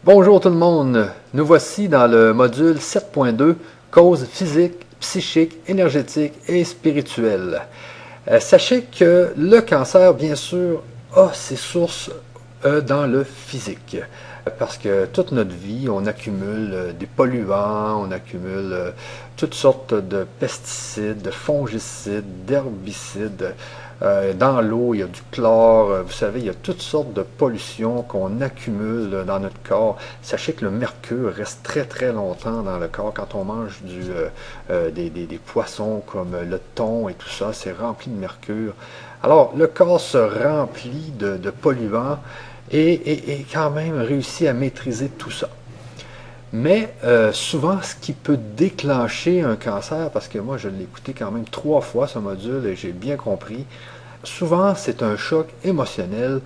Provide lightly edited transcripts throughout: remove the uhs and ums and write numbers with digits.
Bonjour tout le monde, nous voici dans le module 7.2, causes physiques, psychiques, énergétiques et spirituelles. Sachez que le cancer, bien sûr, a ses sources dans le physique. Parce que toute notre vie, on accumule des polluants, on accumule toutes sortes de pesticides, de fongicides, d'herbicides. Dans l'eau, il y a du chlore, vous savez, il y a toutes sortes de pollutions qu'on accumule dans notre corps. Sachez que le mercure reste très très longtemps dans le corps. Quand on mange des poissons comme le thon et tout ça, c'est rempli de mercure. Alors, le corps se remplit de polluants et quand même réussit à maîtriser tout ça. Mais souvent, ce qui peut déclencher un cancer, parce que moi je l'ai écouté quand même 3 fois ce module et j'ai bien compris, souvent c'est un choc émotionnel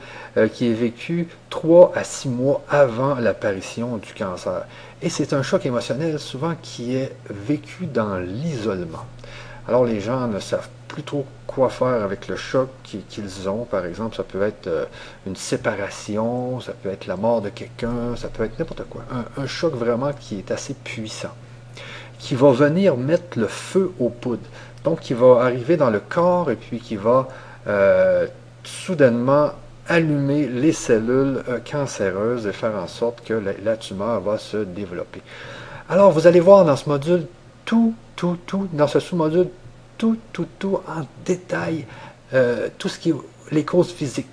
qui est vécu 3 à 6 mois avant l'apparition du cancer. Et c'est un choc émotionnel souvent qui est vécu dans l'isolement. Alors les gens ne savent plus trop quoi faire avec le choc qu'ils ont. Par exemple, ça peut être une séparation, ça peut être la mort de quelqu'un, ça peut être n'importe quoi. Un choc vraiment qui est assez puissant, qui va venir mettre le feu aux poudres. Donc, qui va arriver dans le corps et puis qui va soudainement allumer les cellules cancéreuses et faire en sorte que la tumeur va se développer. Alors, vous allez voir dans ce module dans ce sous-module, tout en détail, tout ce qui est les causes physiques,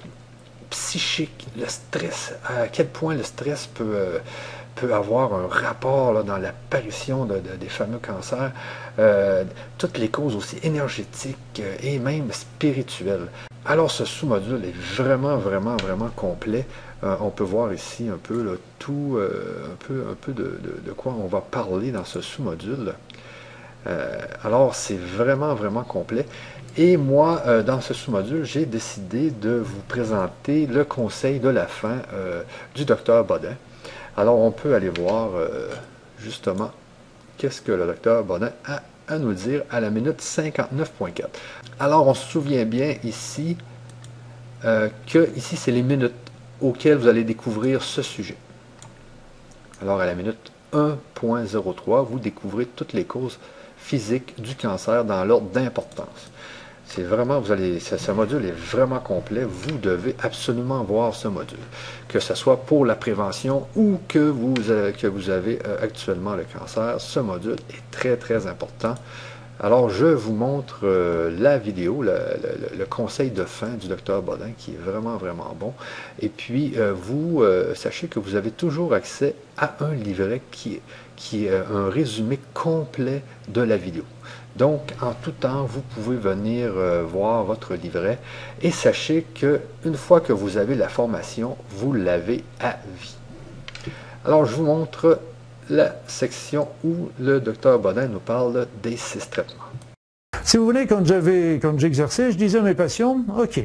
psychiques, le stress, à quel point le stress peut avoir un rapport là, dans l'apparition des fameux cancers, toutes les causes aussi énergétiques et même spirituelles. Alors ce sous-module est vraiment complet. On peut voir ici un peu là, tout, un peu de quoi on va parler dans ce sous-module. Alors, c'est vraiment complet. Et moi, dans ce sous-module, j'ai décidé de vous présenter le conseil de la fin du docteur Bodin. Alors, on peut aller voir justement qu'est-ce que le docteur Bodin a à nous dire à la minute 59.4. Alors, on se souvient bien ici que ici, c'est les minutes auxquelles vous allez découvrir ce sujet. Alors, à la minute 1.03, vous découvrez toutes les causes physique du cancer dans l'ordre d'importance. C'est vraiment, ce module est vraiment complet. Vous devez absolument voir ce module, que ce soit pour la prévention ou que vous avez actuellement le cancer. Ce module est très important. Alors, je vous montre la vidéo, le conseil de fin du docteur Bodin, qui est vraiment bon. Et puis, sachez que vous avez toujours accès à un livret qui est un résumé complet de la vidéo. Donc, en tout temps, vous pouvez venir voir votre livret et sachez qu'une fois que vous avez la formation, vous l'avez à vie. Alors, je vous montre la section où le docteur Bodin nous parle des 6 traitements. Si vous voulez, quand j'exerçais, je disais à mes patients, ok,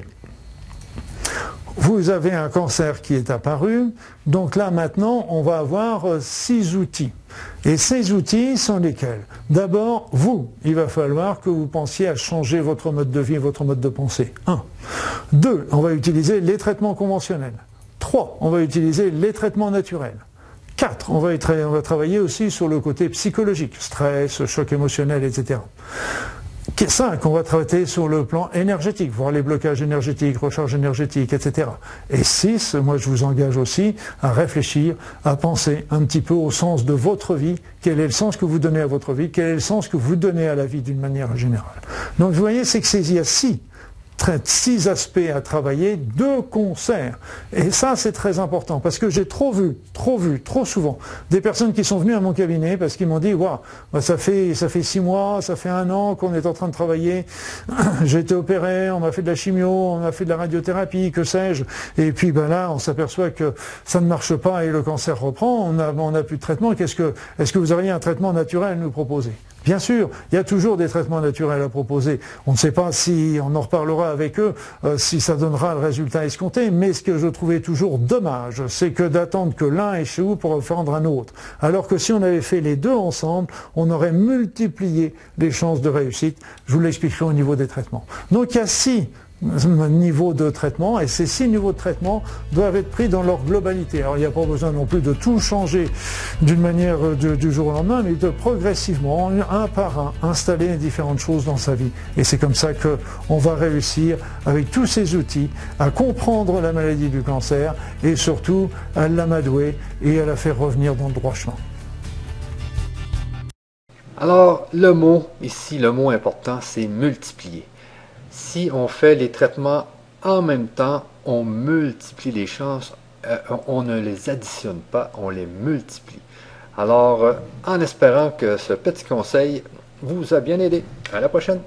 vous avez un cancer qui est apparu, donc là maintenant on va avoir 6 outils. Et ces outils sont lesquels? D'abord, il va falloir que vous pensiez à changer votre mode de vie et votre mode de pensée. 1. 2. On va utiliser les traitements conventionnels. 3. On va utiliser les traitements naturels. 4. On va travailler aussi sur le côté psychologique, stress, choc émotionnel, etc. 5. On va traiter sur le plan énergétique, voir les blocages énergétiques, recharge énergétique, etc. Et 6, moi je vous engage aussi à réfléchir, à penser un petit peu au sens de votre vie, quel est le sens que vous donnez à votre vie, quel est le sens que vous donnez à la vie d'une manière générale. Donc vous voyez, c'est qu'il y a 6 aspects à travailler de concert. Et ça, c'est très important, parce que j'ai trop vu, trop souvent, des personnes qui sont venues à mon cabinet parce qu'ils m'ont dit, waouh, ça fait 6 mois, ça fait 1 an qu'on est en train de travailler, j'ai été opéré, on m'a fait de la chimio, on m'a fait de la radiothérapie, que sais-je, et puis là, on s'aperçoit que ça ne marche pas et le cancer reprend, on n'a plus de traitement, est-ce que vous auriez un traitement naturel à nous proposer? Bien sûr, il y a toujours des traitements naturels à proposer. On ne sait pas si, on en reparlera avec eux, si ça donnera le résultat escompté, mais ce que je trouvais toujours dommage, c'est que d'attendre que l'un échoue pour en faire un autre. Alors que si on avait fait les deux ensemble, on aurait multiplié les chances de réussite. Je vous l'expliquerai au niveau des traitements. Donc il y a 6 niveaux de traitement, et ces 6 niveaux de traitement doivent être pris dans leur globalité. Alors il n'y a pas besoin non plus de tout changer d'une manière du jour au lendemain, mais de progressivement, un par un, installer différentes choses dans sa vie. Et c'est comme ça qu'on va réussir, avec tous ces outils, à comprendre la maladie du cancer et surtout à l'amadouer et à la faire revenir dans le droit chemin. Alors, le mot ici, le mot important, c'est multiplier. Si on fait les traitements en même temps, on multiplie les chances, on ne les additionne pas, on les multiplie. Alors, en espérant que ce petit conseil vous a bien aidé. À la prochaine!